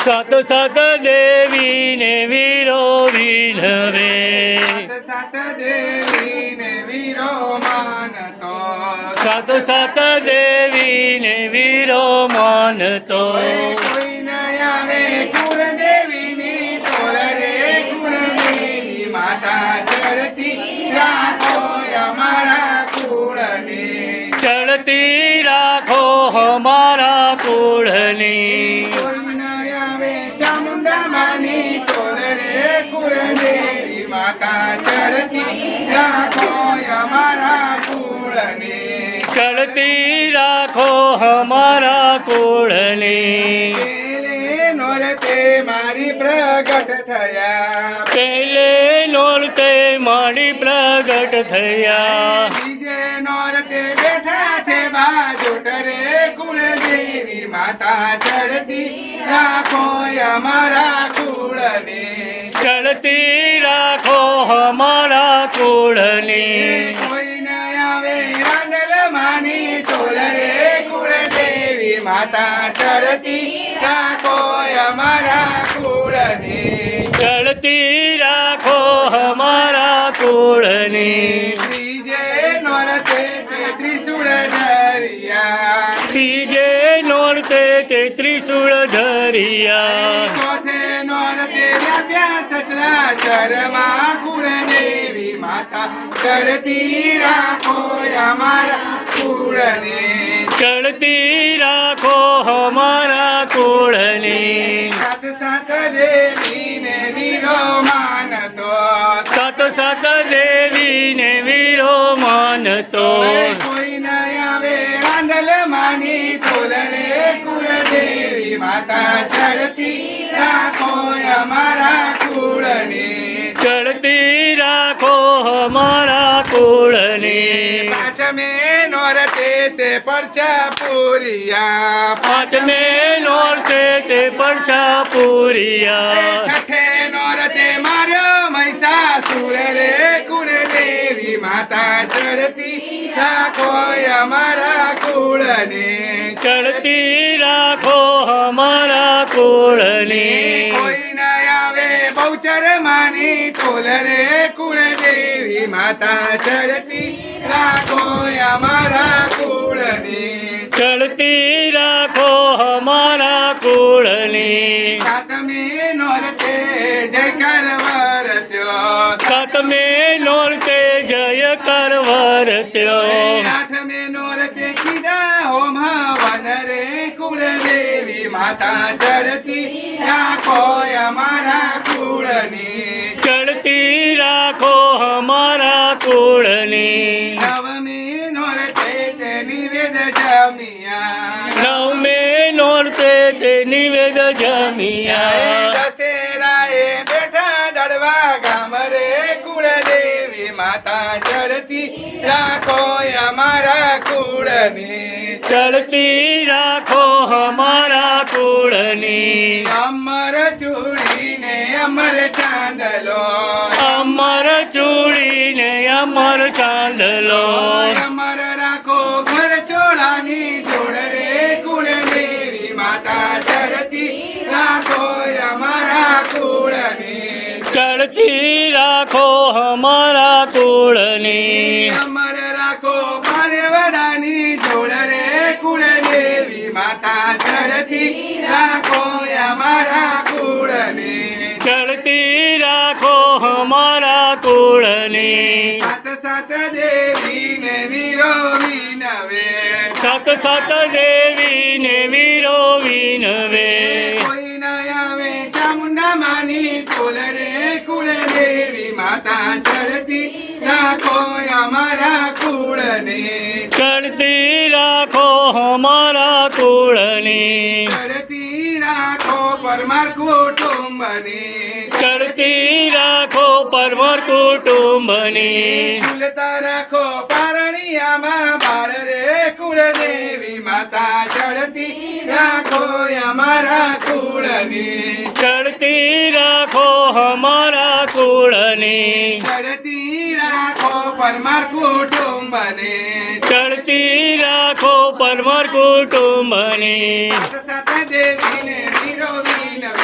સાત સાત દેવીને વીરો વિનવે. સાત દેવીને વીરો માનતો. સાત સાત દેવીને વીરો માનતો. કોઈ ન આવે કુળદેવીની તોલ રે કુળદેવી માતા ચડતી રાખો અમારા કુળને. ચડતી રાખો અમારા કુળની. કોઈ ન આવે ચામુંડા માની તોલ રે કુળદેવી માતા ચડતી રાખો અમારા કુળને. ચડતી રાખો અમારા કુળની. પેલે નોરતે મારી પ્રગટ થયા. પેલે નોરતે મારી પ્રગટ થયા. બીજે નોરતે બેઠા છે બાજોટ રે કુળદેવી માતા ચડતી રાખો અમારા કુળને. ચડતી રાખો અમારા કુળની. કોઈ ન આવે રાંડલ માની તોલ રે કુળદેવી માતા ચડતી રાખો અમારા કુળને. ચડતી રાખો અમારા કુળની. ત્રીજે નોરતે તે ત્રિશૂળ ધરિયા. ત્રીજે નોરતે તે ત્રિશૂળ ધરિયા. ચોથે નોરતે વ્યાપ્યા સચરાચરમાં કુળદેવી માતા ચડતી રાખો અમારા કુળને. ચડતી રાખો અમારા કુળની. સાત સાત દેવીને વીરો માનતો. સાત સાત દેવીને વીરો માનતો. કોઈ ન આવે રાંડલ માની તોલ રે કુળદેવી માતા ચડતી રાખો અમારા કુળને. ચડતી રાખો અમારા કુળની. પાંચમે નોરતે તે પરચા પૂરિયા. પાંચમે નોરતે તે પરછા પૂરિયા. છઠ્ઠે નોરતે માર્યો મહિષાસુર રે કુળદેવી માતા ચડતી રાખો અમારા કુળને. ચડતી રાખો અમારા કુળની. કોઈ ન આવે બહુચર માની તોલ રે કુળદેવી માતા ચડતી રાખો અમારા કુળને. ચડતી રાખો અમારા કુળની. સાતમે નોરતે જયકાર વર્ત્યો. સાતમે નોરતે જય કરવર્ત્યો. આઠમે નોરતે કીધા હોમ હવન રે કુળદેવી માતા ચડતી રાખો અમારા કુળની. ચડતી રાખો અમારા કુળની. નવમે નોરતે તે નિવેદ જમિયા. નવમે નોરતે તે નિવેદ જમિયા. દશેરાએ બેઠા દડવા ગામ રે કુળદેવી માતા ચડતી રાખો અમારા કુળની. ચડતી રાખો અમારા કુળની. અમર ચૂડીને અમર ચાંદલો. અમર ચૂડીને અમર ચાંદલો. અમર રાખો ઘર ચોળાની જોડ રે કુળદેવી માતા ચડતી રાખો અમારા કુળની. ચડતી રાખો અમારા કુળની. અમર રાખો પારેવડાની જોડ રે કુળદેવી માતા ચડતી રાખો અમારા કુળની. ચડતી રાખો અમારા કુળની. સાત સાત દેવીને વીરો વિનવે. સાત સાત દેવીને વીરો વિનવે. કોઈ ન આવે ચામુંડા માની તોલ રે કુળદેવી માતા ચડતી રાખો અમારા કુળને. ચડતી રાખો અમારા કુળની. ચડતી રાખો પરમાર કુટુંબની. ચડતી રાખો પરમર કુટુંબની. ઝૂલતા રાખો પારણિયામાં બાળ રે કુળદેવી માતા ચડતી રાખો અમારા કુળની. ચડતી રાખો અમારા કુળની. ચડતી રાખો પરમાર કુટુંબને. ચડતી રાખો પરમર કુટુંબની. સાત સાત દેવીને વીરો વિનવે.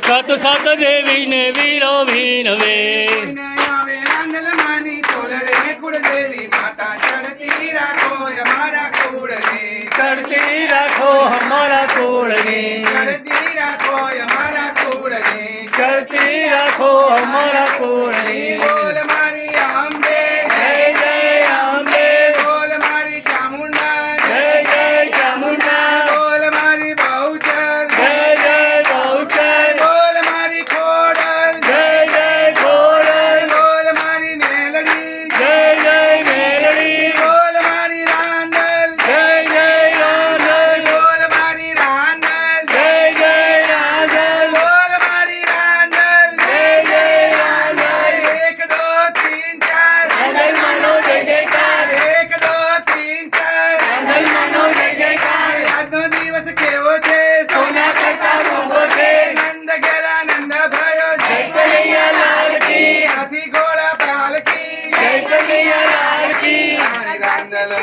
સત સત દેવીને વીરો વિનવે કોઈને આવે આંધલ માની તોલ રે કુળદેવી માતા ચડતી રાખો અમારા કુળને ચડતી રાખો અમારા કુળને ચડતી રાખો અમારા કુળને ચડતી રાખો અમારા કુળને બોલ મારી અંબે જય જય અંબે બોલ મારી ચામુંડા જય જય ચામુંડા બોલ મારી બહુચર જય જય બહુચર બોલ મારી ખોડલ જય જય ખોડલ બોલ મારી મેલડી જય જય મેલડી બોલ મારી રાંડલ જય જય રાંધલ બોલ મારી રાંડલ જય જય રાંધલ બોલ મારી રાંડલ જય જય રાંધલ એક દો તીન ચાર રાંધલ માનો જય જયકાર એક દો તીન ચાર રાંધલ માનો જય જયકાર આજનો દિવસ કેવો છે સોના કરતા મોંઘો છે નંદ ઘેરા નંદ ભયો જય છે કનૈયા લાલ કી હાથી ઘોડા પાલકી જય કનૈયા લાલ કી મારી રાંડલ